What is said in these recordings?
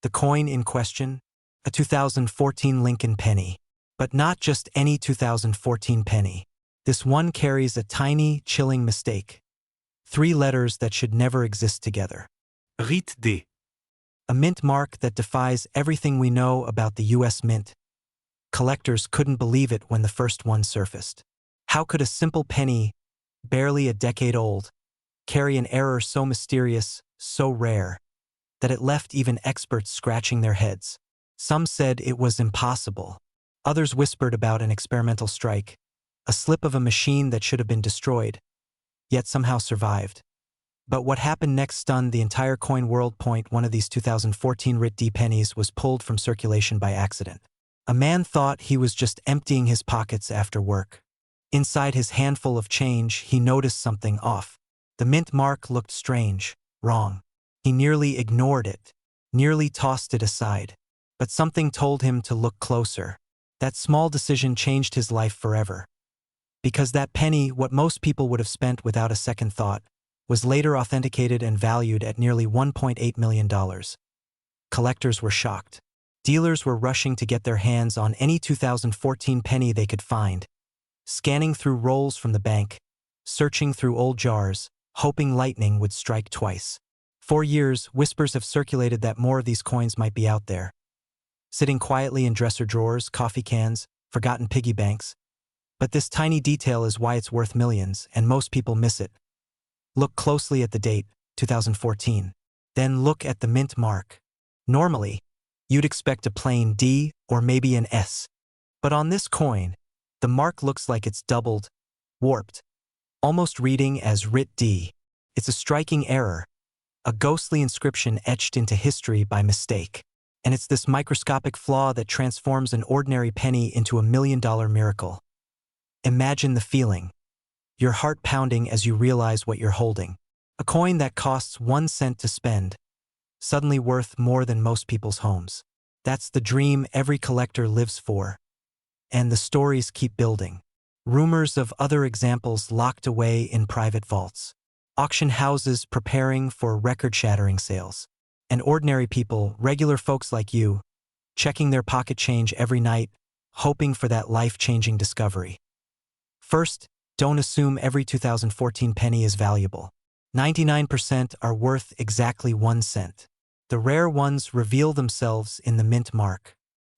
The coin in question? A 2014 Lincoln penny. But not just any 2014 penny. This one carries a tiny, chilling mistake. 3 letters that should never exist together. RIT D. A mint mark that defies everything we know about the US Mint. Collectors couldn't believe it when the first one surfaced. How could a simple penny, barely a decade old, carry an error so mysterious, so rare, that it left even experts scratching their heads? Some said it was impossible. Others whispered about an experimental strike, a slip of a machine that should have been destroyed, yet somehow survived. But what happened next stunned the entire coin world. One of these 2014 RIT D pennies was pulled from circulation by accident. A man thought he was just emptying his pockets after work. Inside his handful of change, he noticed something off. The mint mark looked strange, wrong. He nearly ignored it, nearly tossed it aside. But something told him to look closer. That small decision changed his life forever. Because that penny, what most people would have spent without a second thought, was later authenticated and valued at nearly $1.8 million. Collectors were shocked. Dealers were rushing to get their hands on any 2014 penny they could find, scanning through rolls from the bank, searching through old jars, hoping lightning would strike twice. For years, whispers have circulated that more of these coins might be out there, sitting quietly in dresser drawers, coffee cans, forgotten piggy banks. But this tiny detail is why it's worth millions, and most people miss it. Look closely at the date, 2014. Then look at the mint mark. Normally, you'd expect a plain D or maybe an S. But on this coin, the mark looks like it's doubled, warped, almost reading as RIT D. It's a striking error, a ghostly inscription etched into history by mistake. And it's this microscopic flaw that transforms an ordinary penny into $1 million miracle. Imagine the feeling. Your heart pounding as you realize what you're holding. A coin that costs 1 cent to spend, suddenly worth more than most people's homes. That's the dream every collector lives for. And the stories keep building. Rumors of other examples locked away in private vaults. Auction houses preparing for record-shattering sales. And ordinary people, regular folks like you, checking their pocket change every night, hoping for that life-changing discovery. First, don't assume every 2014 penny is valuable. 99% are worth exactly 1 cent. The rare ones reveal themselves in the mint mark.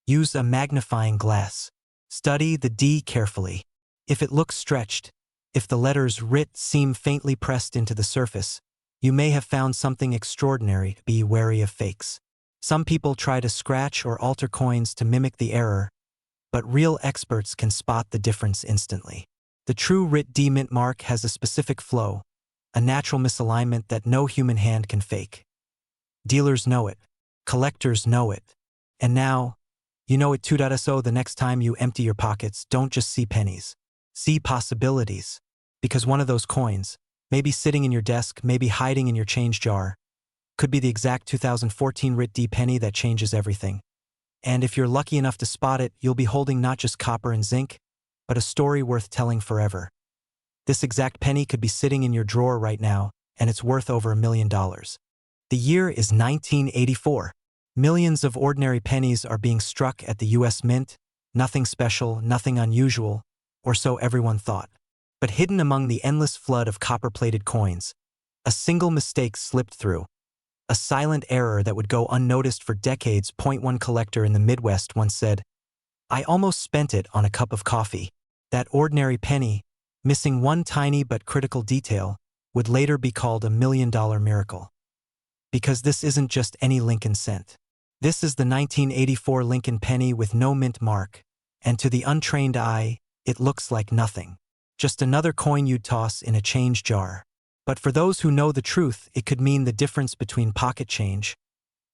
Use a magnifying glass. Study the D carefully. If it looks stretched, if the letters RIT seem faintly pressed into the surface, you may have found something extraordinary. Be wary of fakes. Some people try to scratch or alter coins to mimic the error, but real experts can spot the difference instantly. The true RIT D mint mark has a specific flow, a natural misalignment that no human hand can fake. Dealers know it. Collectors know it. And now, you know it 2.0. The next time you empty your pockets, don't just see pennies. See possibilities. Because one of those coins, maybe sitting in your desk, maybe hiding in your change jar, could be the exact 2014 RIT D penny that changes everything. And if you're lucky enough to spot it, you'll be holding not just copper and zinc, but a story worth telling forever. This exact penny could be sitting in your drawer right now, and it's worth over $1 million. The year is 1984. Millions of ordinary pennies are being struck at the US Mint. Nothing special, nothing unusual, or so everyone thought. But hidden among the endless flood of copper-plated coins, a single mistake slipped through. A silent error that would go unnoticed for decades. One collector in the Midwest once said, "I almost spent it on a cup of coffee." That ordinary penny, missing one tiny but critical detail, would later be called $1 million miracle. Because this isn't just any Lincoln cent. This is the 1984 Lincoln penny with no mint mark, and to the untrained eye, it looks like nothing. Just another coin you'd toss in a change jar. But for those who know the truth, it could mean the difference between pocket change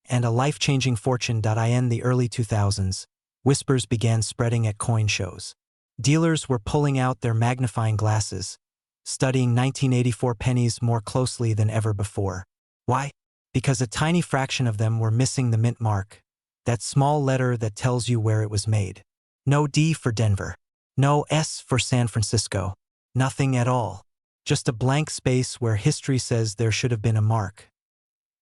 and a life-changing fortune. In the early 2000s, whispers began spreading at coin shows. Dealers were pulling out their magnifying glasses, studying 1984 pennies more closely than ever before. Why? Because a tiny fraction of them were missing the mint mark, that small letter that tells you where it was made. No D for Denver. No S for San Francisco. Nothing at all. Just a blank space where history says there should have been a mark.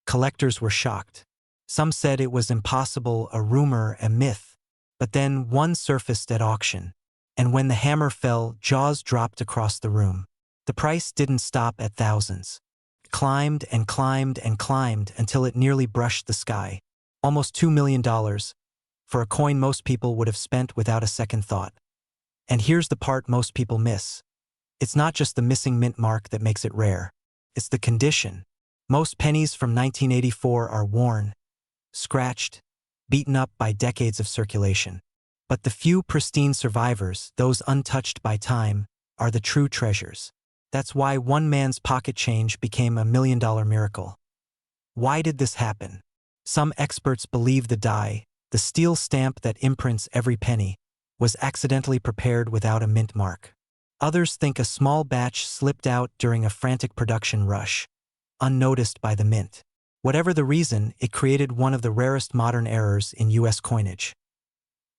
Collectors were shocked. Some said it was impossible, a rumor, a myth. But then one surfaced at auction. And when the hammer fell, jaws dropped across the room. The price didn't stop at thousands. It climbed and climbed and climbed until it nearly brushed the sky. Almost $2 million for a coin most people would have spent without a second thought. And here's the part most people miss. It's not just the missing mint mark that makes it rare. It's the condition. Most pennies from 1984 are worn, scratched, beaten up by decades of circulation. But the few pristine survivors, those untouched by time, are the true treasures. That's why one man's pocket change became $1 million miracle. Why did this happen? Some experts believe the die, the steel stamp that imprints every penny, was accidentally prepared without a mint mark. Others think a small batch slipped out during a frantic production rush, unnoticed by the mint. Whatever the reason, it created one of the rarest modern errors in U.S. coinage.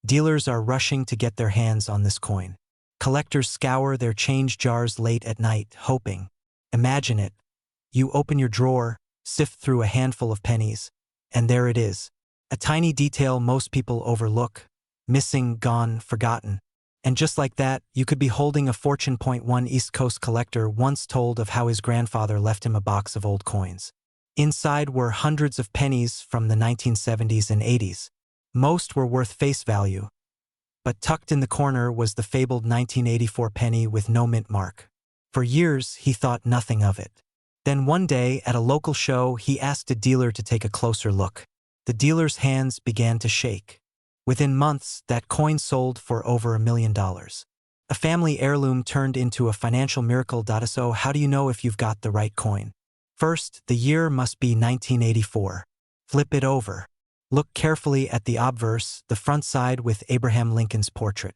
Dealers are rushing to get their hands on this coin. Collectors scour their change jars late at night, hoping. Imagine it. You open your drawer, sift through a handful of pennies, and there it is. A tiny detail most people overlook. Missing, gone, forgotten. And just like that, you could be holding a fortune. One East Coast collector once told of how his grandfather left him a box of old coins. Inside were hundreds of pennies from the 1970s and 80s. Most were worth face value. But tucked in the corner was the fabled 1984 penny with no mint mark. For years, he thought nothing of it. Then one day, at a local show, he asked a dealer to take a closer look. The dealer's hands began to shake. Within months, that coin sold for over $1 million. A family heirloom turned into a financial miracle. So how do you know if you've got the right coin? First, the year must be 1984. Flip it over. Look carefully at the obverse, the front side with Abraham Lincoln's portrait.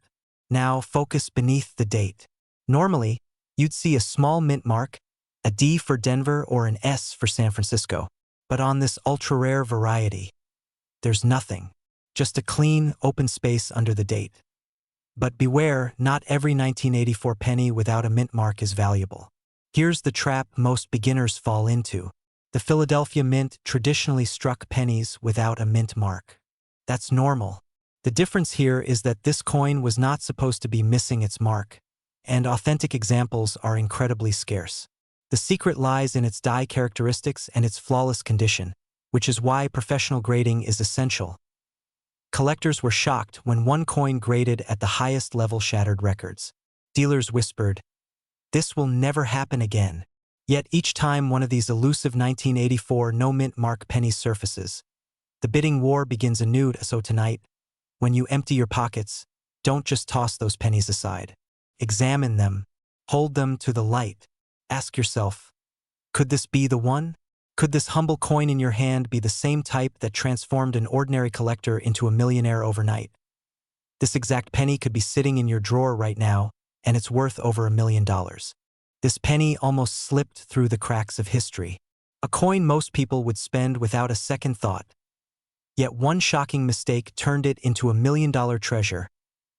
Now focus beneath the date. Normally, you'd see a small mint mark, a D for Denver or an S for San Francisco. But on this ultra-rare variety, there's nothing. Just a clean, open space under the date. But beware, not every 1984 penny without a mint mark is valuable. Here's the trap most beginners fall into. The Philadelphia Mint traditionally struck pennies without a mint mark. That's normal. The difference here is that this coin was not supposed to be missing its mark, and authentic examples are incredibly scarce. The secret lies in its die characteristics and its flawless condition, which is why professional grading is essential. Collectors were shocked when one coin graded at the highest level shattered records. Dealers whispered, "This will never happen again." Yet each time one of these elusive 1984 no-mint mark pennies surfaces, the bidding war begins anew. So tonight, when you empty your pockets, don't just toss those pennies aside. Examine them. Hold them to the light. Ask yourself, could this be the one? Could this humble coin in your hand be the same type that transformed an ordinary collector into a millionaire overnight? This exact penny could be sitting in your drawer right now, and it's worth over $1 million. This penny almost slipped through the cracks of history. A coin most people would spend without a second thought. Yet one shocking mistake turned it into $1 million treasure.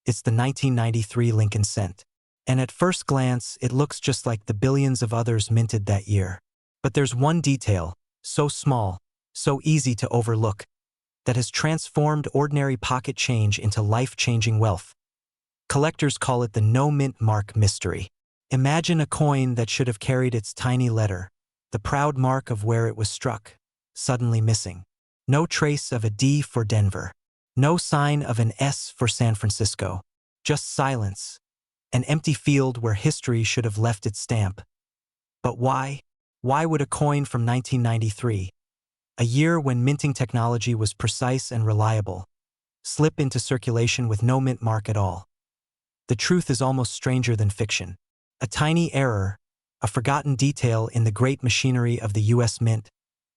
It's the 1993 Lincoln cent. And at first glance, it looks just like the billions of others minted that year. But there's one detail, so small, so easy to overlook, that has transformed ordinary pocket change into life-changing wealth. Collectors call it the no-mint mark mystery. Imagine a coin that should have carried its tiny letter, the proud mark of where it was struck, suddenly missing. No trace of a D for Denver. No sign of an S for San Francisco. Just silence. An empty field where history should have left its stamp. But why? Why would a coin from 1993, a year when minting technology was precise and reliable, slip into circulation with no mint mark at all? The truth is almost stranger than fiction. A tiny error, a forgotten detail in the great machinery of the U.S. Mint,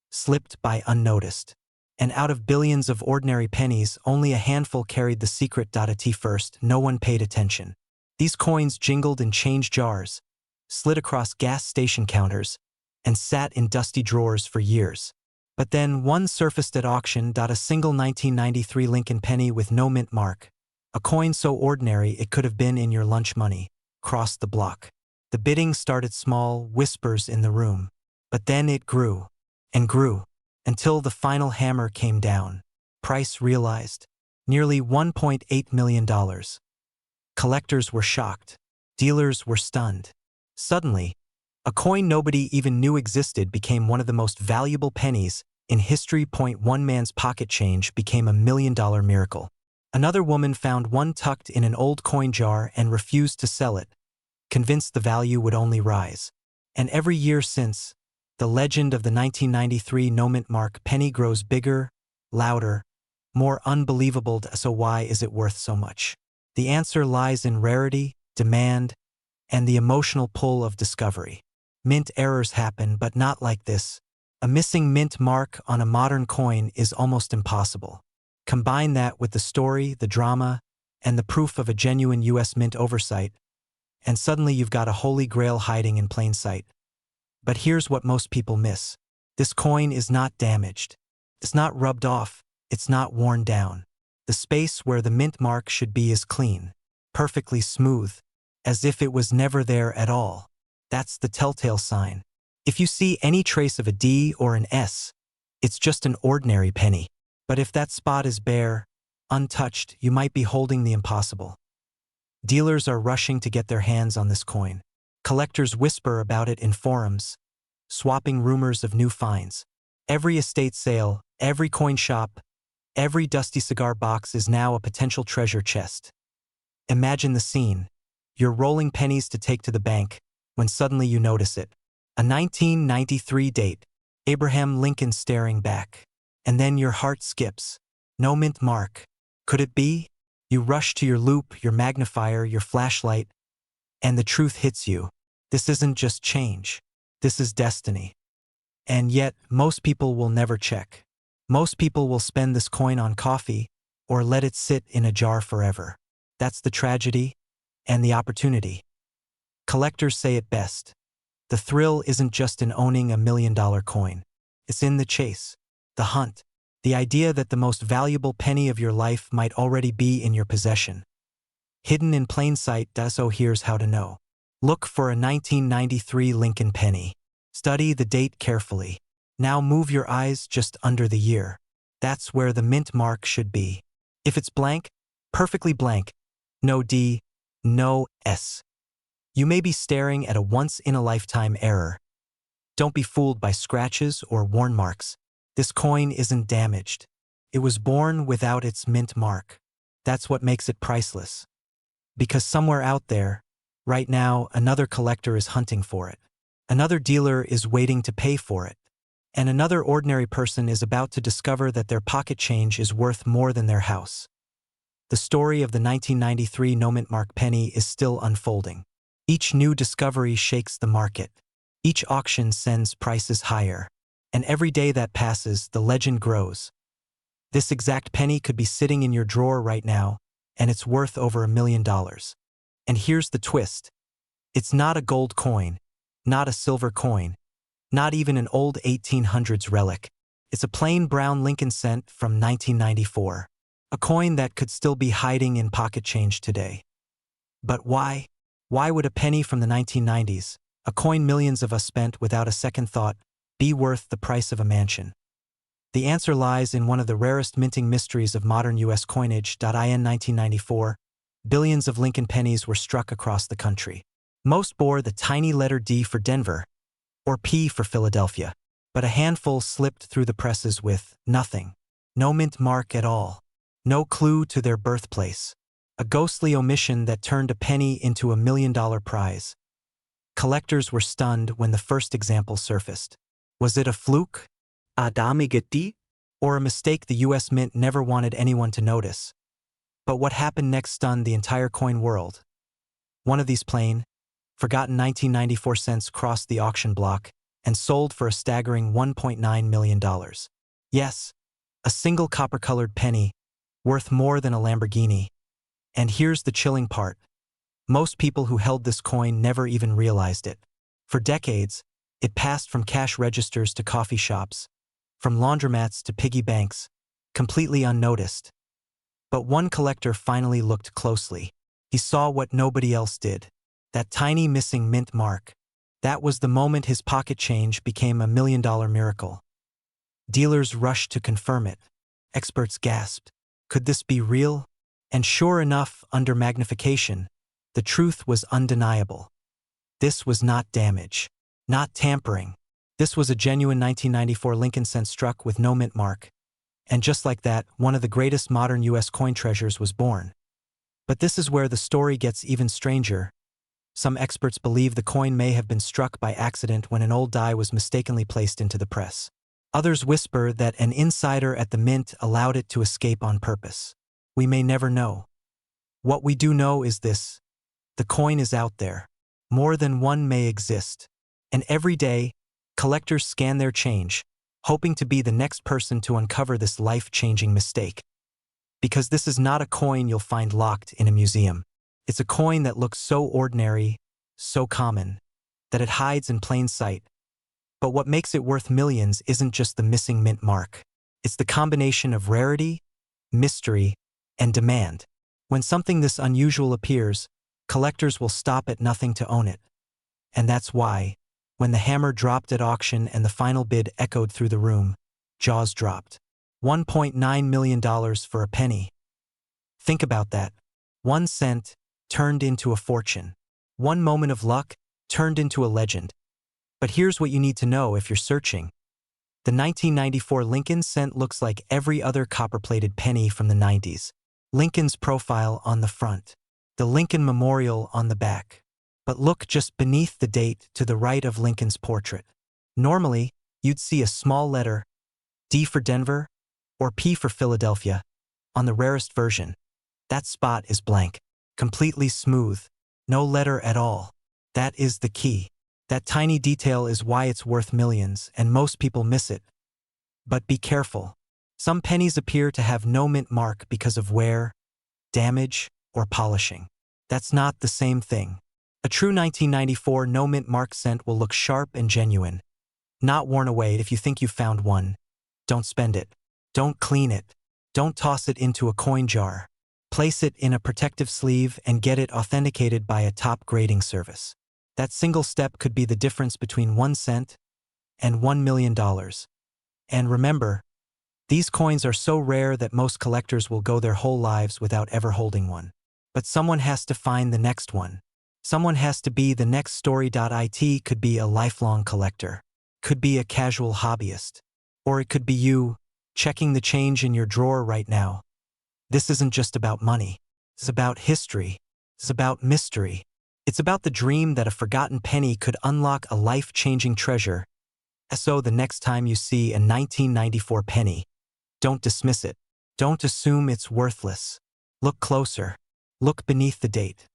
slipped by unnoticed. And out of billions of ordinary pennies, only a handful carried the secret. At first, no one paid attention. These coins jingled in change jars, slid across gas station counters, and sat in dusty drawers for years. But then one surfaced at auction. A single 1993 Lincoln penny with no mint mark. A coin so ordinary it could have been in your lunch money, crossed the block. The bidding started small, whispers in the room. But then it grew, and grew, until the final hammer came down. Price realized nearly $1.8 million. Collectors were shocked. Dealers were stunned. Suddenly, a coin nobody even knew existed became one of the most valuable pennies in history. One man's pocket change became $1 million miracle. Another woman found one tucked in an old coin jar and refused to sell it, convinced the value would only rise. And every year since, the legend of the 1993 no-mint mark penny grows bigger, louder, more unbelievable. So why is it worth so much? The answer lies in rarity, demand, and the emotional pull of discovery. Mint errors happen, but not like this. A missing mint mark on a modern coin is almost impossible. Combine that with the story, the drama, and the proof of a genuine US Mint oversight, and suddenly you've got a holy grail hiding in plain sight. But here's what most people miss. This coin is not damaged. It's not rubbed off. It's not worn down. The space where the mint mark should be is clean, perfectly smooth, as if it was never there at all. That's the telltale sign. If you see any trace of a D or an S, it's just an ordinary penny. But if that spot is bare, untouched, you might be holding the impossible. Dealers are rushing to get their hands on this coin. Collectors whisper about it in forums, swapping rumors of new finds. Every estate sale, every coin shop, every dusty cigar box is now a potential treasure chest. Imagine the scene. You're rolling pennies to take to the bank, when suddenly you notice it. A 1993 date, Abraham Lincoln staring back. And then your heart skips. No mint mark. Could it be? You rush to your loupe, your magnifier, your flashlight, and the truth hits you. This isn't just change. This is destiny. And yet, most people will never check. Most people will spend this coin on coffee or let it sit in a jar forever. That's the tragedy and the opportunity. Collectors say it best. The thrill isn't just in owning $1 million coin. It's in the chase, the hunt, the idea that the most valuable penny of your life might already be in your possession. Hidden in plain sight. So here's how to know. Look for a 1993 Lincoln penny. Study the date carefully. Now move your eyes just under the year. That's where the mint mark should be. If it's blank, perfectly blank, no D, no S, you may be staring at a once-in-a-lifetime error. Don't be fooled by scratches or worn marks. This coin isn't damaged. It was born without its mint mark. That's what makes it priceless. Because somewhere out there, right now, another collector is hunting for it. Another dealer is waiting to pay for it. And another ordinary person is about to discover that their pocket change is worth more than their house. The story of the 1993 no-mint mark penny is still unfolding. Each new discovery shakes the market. Each auction sends prices higher. And every day that passes, the legend grows. This exact penny could be sitting in your drawer right now, and it's worth over $1 million. And here's the twist. It's not a gold coin, not a silver coin, not even an old 1800s relic. It's a plain brown Lincoln cent from 1994. A coin that could still be hiding in pocket change today. But why? Why would a penny from the 1990s, a coin millions of us spent without a second thought, be worth the price of a mansion? The answer lies in one of the rarest minting mysteries of modern U.S. coinage. In 1994, billions of Lincoln pennies were struck across the country. Most bore the tiny letter D for Denver, or P for Philadelphia, but a handful slipped through the presses with nothing. No mint mark at all. No clue to their birthplace. A ghostly omission that turned a penny into $1 million prize. Collectors were stunned when the first example surfaced. Was it a fluke? Or a mistake the U.S. Mint never wanted anyone to notice? But what happened next stunned the entire coin world. One of these plain, forgotten 1994 cents crossed the auction block and sold for a staggering $1.9 million. Yes, a single copper-colored penny, worth more than a Lamborghini. And here's the chilling part. Most people who held this coin never even realized it. For decades, it passed from cash registers to coffee shops, from laundromats to piggy banks, completely unnoticed. But one collector finally looked closely. He saw what nobody else did. That tiny missing mint mark. That was the moment his pocket change became $1 million miracle. Dealers rushed to confirm it. Experts gasped. Could this be real? And sure enough, under magnification, the truth was undeniable. This was not damage, not tampering. This was a genuine 1994 Lincoln cent struck with no mint mark. And just like that, one of the greatest modern U.S. coin treasures was born. But this is where the story gets even stranger. Some experts believe the coin may have been struck by accident when an old die was mistakenly placed into the press. Others whisper that an insider at the mint allowed it to escape on purpose. We may never know. What we do know is this: the coin is out there. More than one may exist. And every day, collectors scan their change, hoping to be the next person to uncover this life-changing mistake. Because this is not a coin you'll find locked in a museum. It's a coin that looks so ordinary, so common, that it hides in plain sight. But what makes it worth millions isn't just the missing mint mark. It's the combination of rarity, mystery, and demand. When something this unusual appears, collectors will stop at nothing to own it. And that's why, when the hammer dropped at auction and the final bid echoed through the room, jaws dropped. $1.9 million for a penny. Think about that. 1 cent turned into a fortune. One moment of luck turned into a legend. But here's what you need to know if you're searching. The 1994 Lincoln cent looks like every other copper-plated penny from the 90s. Lincoln's profile on the front. The Lincoln Memorial on the back. But look just beneath the date to the right of Lincoln's portrait. Normally, you'd see a small letter, D for Denver, or P for Philadelphia, on the rarest version. That spot is blank, completely smooth, no letter at all. That is the key. That tiny detail is why it's worth millions, and most people miss it. But be careful. Some pennies appear to have no mint mark because of wear, damage, or polishing. That's not the same thing. A true 1994 no mint mark cent will look sharp and genuine. Not worn away. If you think you found one, don't spend it. Don't clean it. Don't toss it into a coin jar. Place it in a protective sleeve and get it authenticated by a top grading service. That single step could be the difference between 1 cent and $1 million. And remember, these coins are so rare that most collectors will go their whole lives without ever holding one. But someone has to find the next one. Someone has to be the next story. It could be a lifelong collector, could be a casual hobbyist, or it could be you, checking the change in your drawer right now. This isn't just about money. It's about history. It's about mystery. It's about the dream that a forgotten penny could unlock a life-changing treasure. So the next time you see a 1994 penny, don't dismiss it. Don't assume it's worthless. Look closer. Look beneath the date.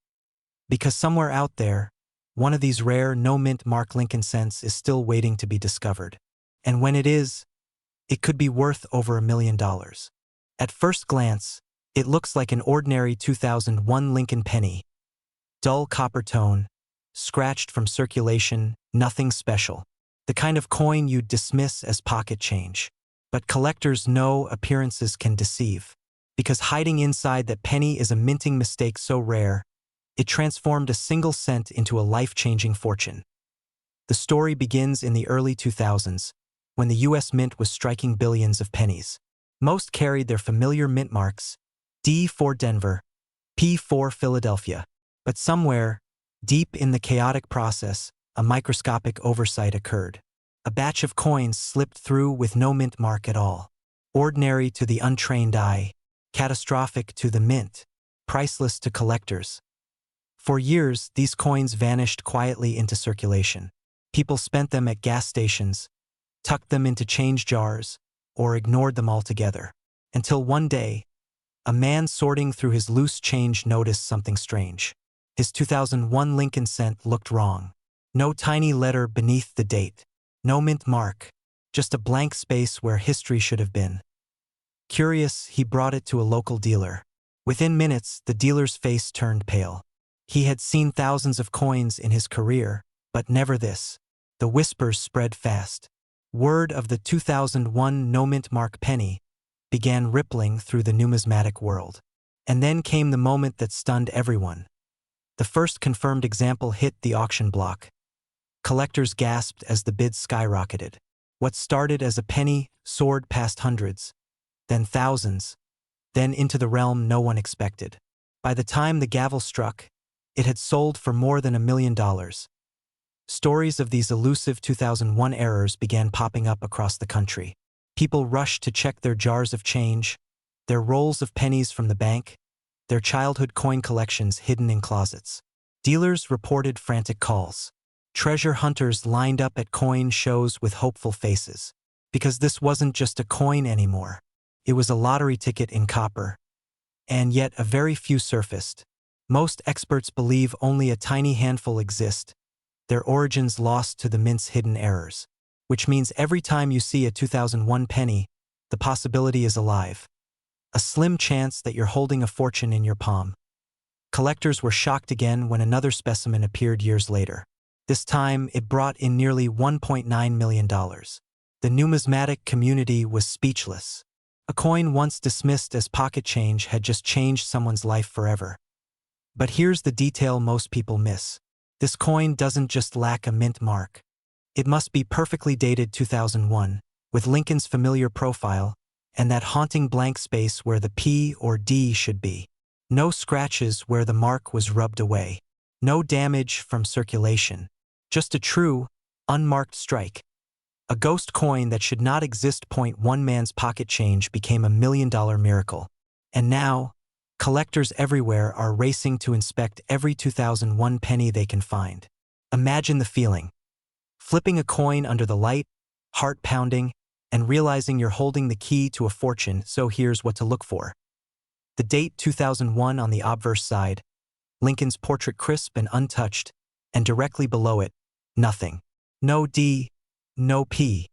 Because somewhere out there, one of these rare no-mint mark Lincoln cents is still waiting to be discovered. And when it is, it could be worth over $1 million. At first glance, it looks like an ordinary 2001 Lincoln penny. Dull copper tone, scratched from circulation, nothing special. The kind of coin you'd dismiss as pocket change. But collectors know appearances can deceive. Because hiding inside that penny is a minting mistake so rare, it transformed a single cent into a life-changing fortune. The story begins in the early 2000s, when the U.S. Mint was striking billions of pennies. Most carried their familiar mint marks, D for Denver, P for Philadelphia. But somewhere, deep in the chaotic process, a microscopic oversight occurred. A batch of coins slipped through with no mint mark at all. Ordinary to the untrained eye, catastrophic to the mint, priceless to collectors. For years, these coins vanished quietly into circulation. People spent them at gas stations, tucked them into change jars, or ignored them altogether. Until one day, a man sorting through his loose change noticed something strange. His 2001 Lincoln cent looked wrong. No tiny letter beneath the date. No mint mark. Just a blank space where history should have been. Curious, he brought it to a local dealer. Within minutes, the dealer's face turned pale. He had seen thousands of coins in his career, but never this. The whispers spread fast. Word of the 2001 no mint mark penny began rippling through the numismatic world. And then came the moment that stunned everyone. The first confirmed example hit the auction block. Collectors gasped as the bids skyrocketed. What started as a penny soared past hundreds, then thousands, then into the realm no one expected. By the time the gavel struck, it had sold for more than $1 million. Stories of these elusive 2001 errors began popping up across the country. People rushed to check their jars of change, their rolls of pennies from the bank, their childhood coin collections hidden in closets. Dealers reported frantic calls. Treasure hunters lined up at coin shows with hopeful faces. Because this wasn't just a coin anymore. It was a lottery ticket in copper. And yet a very few surfaced. Most experts believe only a tiny handful exist, their origins lost to the mint's hidden errors. Which means every time you see a 2001 penny, the possibility is alive. A slim chance that you're holding a fortune in your palm. Collectors were shocked again when another specimen appeared years later. This time, it brought in nearly $1.9 million. The numismatic community was speechless. A coin once dismissed as pocket change had just changed someone's life forever. But here's the detail most people miss. This coin doesn't just lack a mint mark. It must be perfectly dated 2001, with Lincoln's familiar profile, and that haunting blank space where the P or D should be. No scratches where the mark was rubbed away. No damage from circulation. Just a true, unmarked strike. A ghost coin that should not exist. One man's pocket change became $1 million miracle. And now, collectors everywhere are racing to inspect every 2001 penny they can find. Imagine the feeling. Flipping a coin under the light, heart pounding, and realizing you're holding the key to a fortune. So here's what to look for. The date 2001 on the obverse side, Lincoln's portrait crisp and untouched, and directly below it, nothing. No D, no P,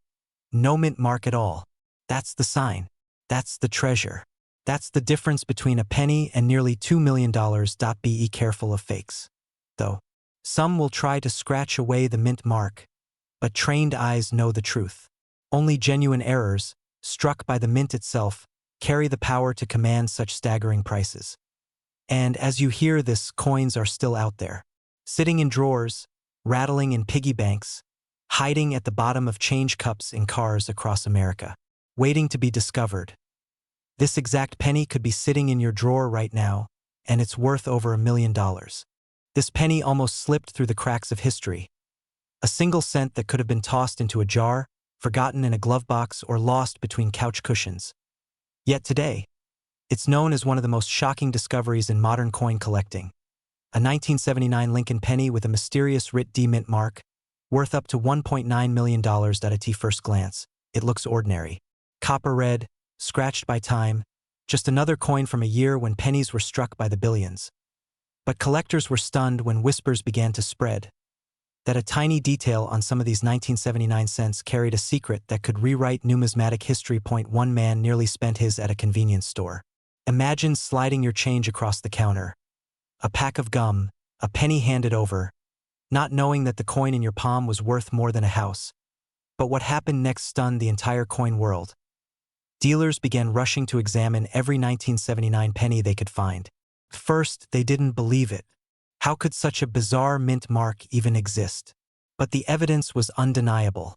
no mint mark at all. That's the sign. That's the treasure. That's the difference between a penny and nearly $2 million. Be careful of fakes. Though, some will try to scratch away the mint mark, but trained eyes know the truth. Only genuine errors, struck by the mint itself, carry the power to command such staggering prices. And as you hear this, coins are still out there. Sitting in drawers, rattling in piggy banks, hiding at the bottom of change cups in cars across America, waiting to be discovered. This exact penny could be sitting in your drawer right now, and it's worth over $1 million. This penny almost slipped through the cracks of history. A single cent that could have been tossed into a jar, forgotten in a glove box, or lost between couch cushions. Yet today, it's known as one of the most shocking discoveries in modern coin collecting. A 1979 Lincoln penny with a mysterious Rit D mint mark, worth up to $1.9 million. At first glance, it looks ordinary. Copper red, scratched by time, just another coin from a year when pennies were struck by the billions. But collectors were stunned when whispers began to spread that a tiny detail on some of these 1979 cents carried a secret that could rewrite numismatic history. One man nearly spent his at a convenience store. Imagine sliding your change across the counter. A pack of gum, a penny handed over, not knowing that the coin in your palm was worth more than a house. But what happened next stunned the entire coin world. Dealers began rushing to examine every 1979 penny they could find. First, they didn't believe it. How could such a bizarre mint mark even exist? But the evidence was undeniable.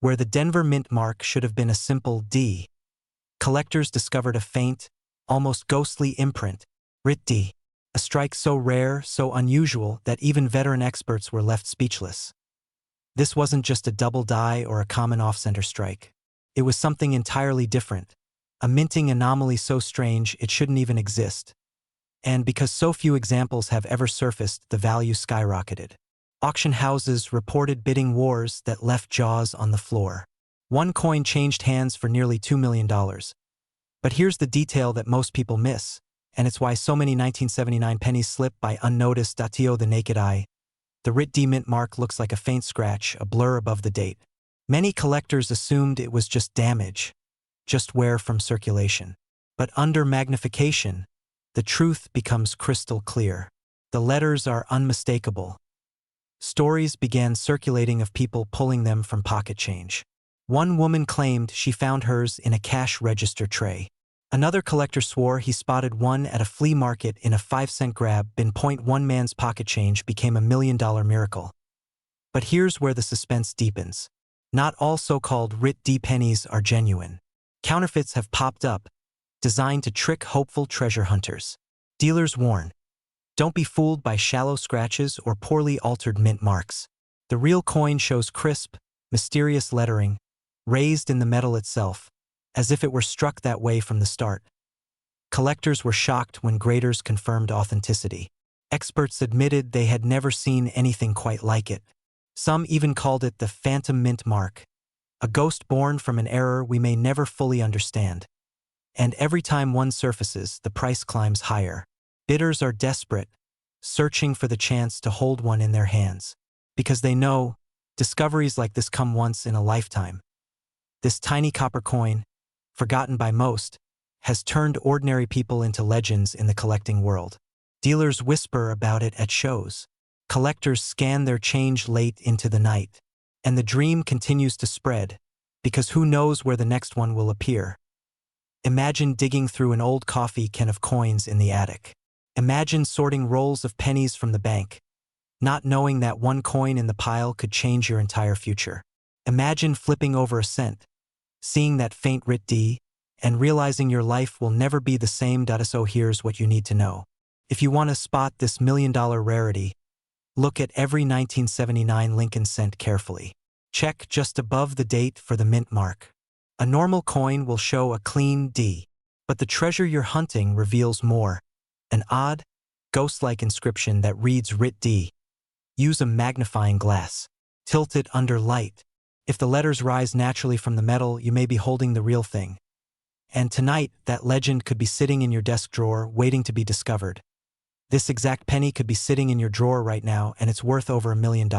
Where the Denver mint mark should have been a simple D, collectors discovered a faint, almost ghostly imprint, Rit D, a strike so rare, so unusual that even veteran experts were left speechless. This wasn't just a double die or a common off-center strike. It was something entirely different, a minting anomaly so strange it shouldn't even exist. And because so few examples have ever surfaced, the value skyrocketed. Auction houses reported bidding wars that left jaws on the floor. One coin changed hands for nearly $2 million. But here's the detail that most people miss, and it's why so many 1979 pennies slip by unnoticed. To the naked eye, the Rit D mint mark looks like a faint scratch, a blur above the date. Many collectors assumed it was just damage, just wear from circulation. But under magnification, the truth becomes crystal clear. The letters are unmistakable. Stories began circulating of people pulling them from pocket change. One woman claimed she found hers in a cash register tray. Another collector swore he spotted one at a flea market in a 5-cent grab bin. One man's pocket change became $1 million miracle. But here's where the suspense deepens. Not all so-called Rit D pennies are genuine. Counterfeits have popped up, designed to trick hopeful treasure hunters. Dealers warn, don't be fooled by shallow scratches or poorly altered mint marks. The real coin shows crisp, mysterious lettering, raised in the metal itself, as if it were struck that way from the start. Collectors were shocked when graders confirmed authenticity. Experts admitted they had never seen anything quite like it. Some even called it the phantom mint mark, a ghost born from an error we may never fully understand. And every time one surfaces, the price climbs higher. Bidders are desperate, searching for the chance to hold one in their hands, because they know discoveries like this come once in a lifetime. This tiny copper coin, forgotten by most, has turned ordinary people into legends in the collecting world. Dealers whisper about it at shows. Collectors scan their change late into the night. And the dream continues to spread, because who knows where the next one will appear. Imagine digging through an old coffee can of coins in the attic. Imagine sorting rolls of pennies from the bank, not knowing that one coin in the pile could change your entire future. Imagine flipping over a cent, seeing that faint Rit D, and realizing your life will never be the same. So here's what you need to know. If you want to spot this $1 million rarity, look at every 1979 Lincoln cent carefully. Check just above the date for the mint mark. A normal coin will show a clean D, but the treasure you're hunting reveals more. An odd, ghost-like inscription that reads Rit D. Use a magnifying glass. Tilt it under light. If the letters rise naturally from the metal, you may be holding the real thing. And tonight, that legend could be sitting in your desk drawer, waiting to be discovered. This exact penny could be sitting in your drawer right now, and it's worth over $1 million.